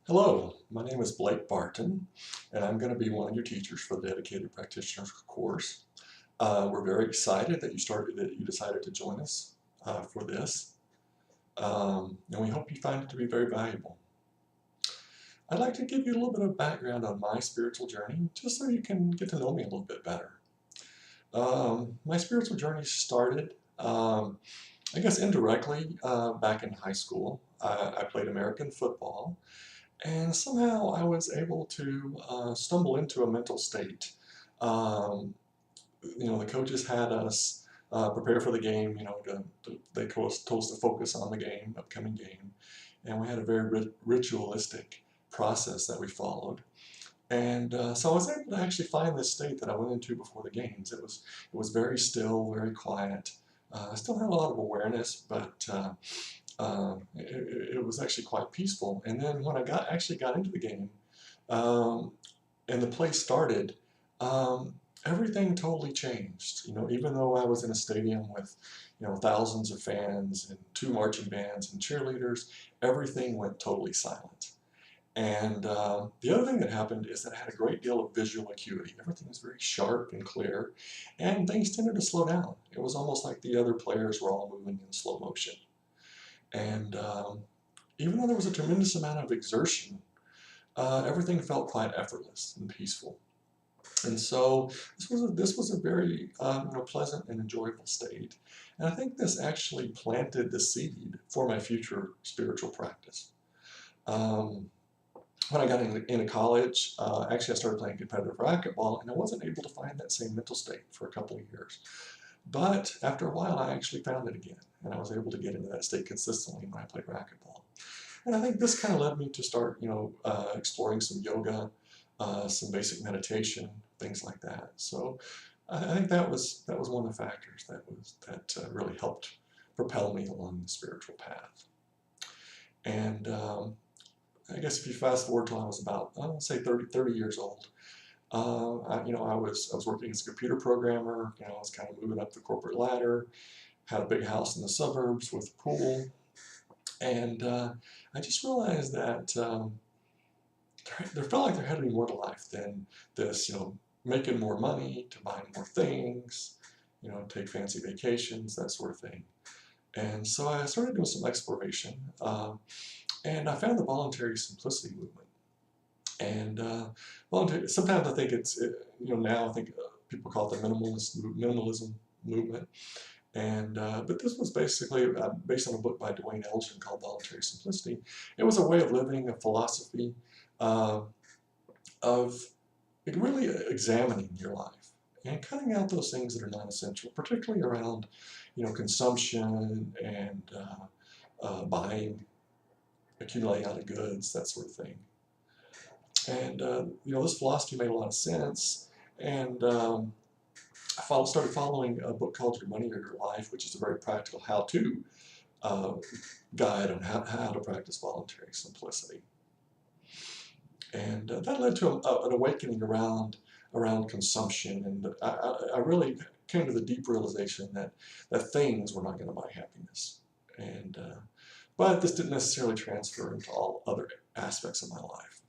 Hello, my name is Blake Barton, and I'm going to be one of your teachers for the Dedicated Practitioners course. We're very excited that you decided to join us for this, and we hope you find it to be very valuable. I'd like to give you a little bit of background on my spiritual journey, just so you can get to know me a little bit better. My spiritual journey started, I guess indirectly, back in high school. I played American football. And somehow I was able to stumble into a mental state. Um, the coaches had us prepare for the game. They told us to focus on the game, upcoming game, and we had a very ritualistic process that we followed. And so I was able to actually find this state that I went into before the games. It was very still, very quiet. I still had a lot of awareness, but it was actually quite peaceful. And then when I actually got into the game, um, and the play started, um, everything totally changed. Even though I was in a stadium with, thousands of fans and two marching bands and cheerleaders, everything went totally silent. And the other thing that happened is that I had a great deal of visual acuity. Everything was very sharp and clear, and things tended to slow down. It was almost like the other players were all moving in slow motion. And even though there was a tremendous amount of exertion, everything felt quite effortless and peaceful. And so this was a very pleasant and enjoyable state. And I think this actually planted the seed for my future spiritual practice. Um, when I got into college, actually I started playing competitive racquetball, and I wasn't able to find that same mental state for a couple of years. But after a while, I actually found it again, and I was able to get into that state consistently when I played racquetball. And I think this kind of led me to start, exploring some yoga, some basic meditation, things like that. So I think that was one of the factors that really helped propel me along the spiritual path. And I guess if you fast forward till I was about, I would say 30 years old, I was working as a computer programmer. I was kind of moving up the corporate ladder. Had a big house in the suburbs with a pool, and I just realized that there felt like there had to be more to life than this. Making more money to buy more things, take fancy vacations, that sort of thing. And so I started doing some exploration, and I found the voluntary simplicity movement. And sometimes I think now I think people call it the minimalism movement. And but this was basically based on a book by Dwayne Elgin called Voluntary Simplicity. It was a way of living, a philosophy uh, of really examining your life and cutting out those things that are non-essential, particularly around consumption and buying, accumulating out of goods, that sort of thing. And this philosophy made a lot of sense. And I started following a book called Your Money or Your Life, which is a very practical how-to uh, guide on how to practice voluntary simplicity. And that led to an awakening around consumption. And I really came to the deep realization that things were not going to buy happiness. And but this didn't necessarily transfer into all other aspects of my life.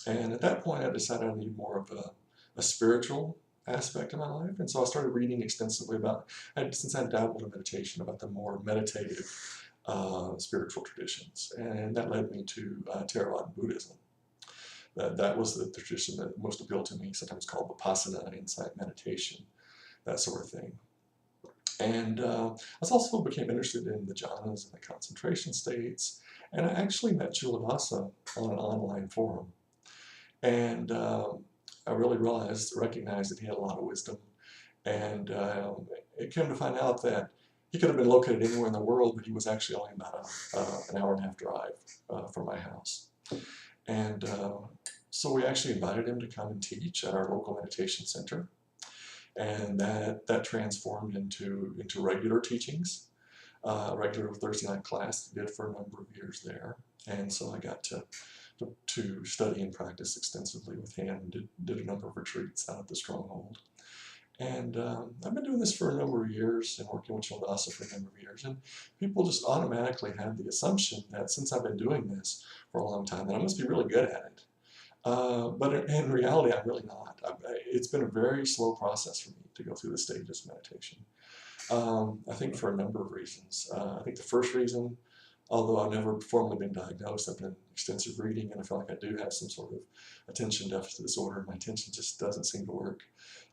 And at that point, I decided I needed more of a spiritual aspect of my life. And so I started reading extensively since I dabbled in meditation, about the more meditative spiritual traditions. And that led me to Theravada Buddhism. That was the tradition that most appealed to me, sometimes called Vipassana, insight meditation, that sort of thing. And I also became interested in the jhanas and the concentration states. And I actually met Culadasa on an online forum. And I really recognized that he had a lot of wisdom. And it came to find out that he could have been located anywhere in the world, but he was actually only about an hour and a half drive from my house. And so we actually invited him to come and teach at our local meditation center. And that transformed into regular teachings, regular Thursday night class. He did for a number of years there. And so I got to study and practice extensively with him. Did a number of retreats out at the Stronghold. And I've been doing this for a number of years and working with children also for a number of years. And people just automatically have the assumption that since I've been doing this for a long time, that I must be really good at it. But in reality, I'm really not. It's been a very slow process for me to go through the stages of meditation. I think for a number of reasons. I think the first reason, although I've never formally been diagnosed, I've done extensive reading and I feel like I do have some sort of attention deficit disorder. My attention just doesn't seem to work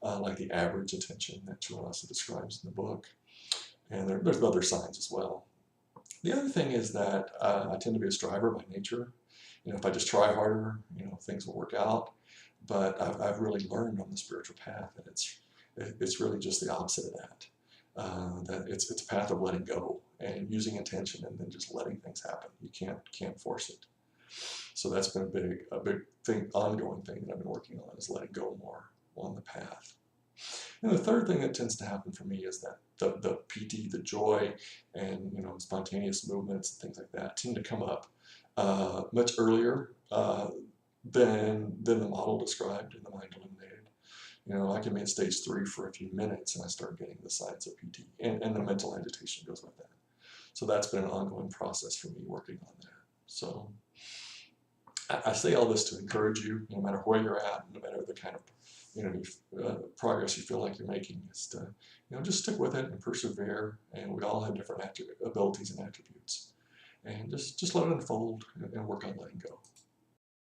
like the average attention that Joel also describes in the book. And there's other signs as well. The other thing is that I tend to be a striver by nature. You know, if I just try harder, you know, things will work out. But I've really learned on the spiritual path that it's really just the opposite of that. That it's a path of letting go and using intention and then just letting things happen. You can't force it. So that's been a big thing, ongoing thing that I've been working on, is letting go more on the path. And the third thing that tends to happen for me is that the PT, the joy, and spontaneous movements and things like that tend to come up much earlier than the model described in the Mind Illuminated. You know, I can be in stage 3 for a few minutes and I start getting the signs of PT, and the mental agitation goes with that. So that's been an ongoing process for me working on that. So I say all this to encourage you, no matter where you're at, no matter the kind of progress you feel like you're making, is to just stick with it and persevere. And we all have different abilities and attributes, and just let it unfold and work on letting go.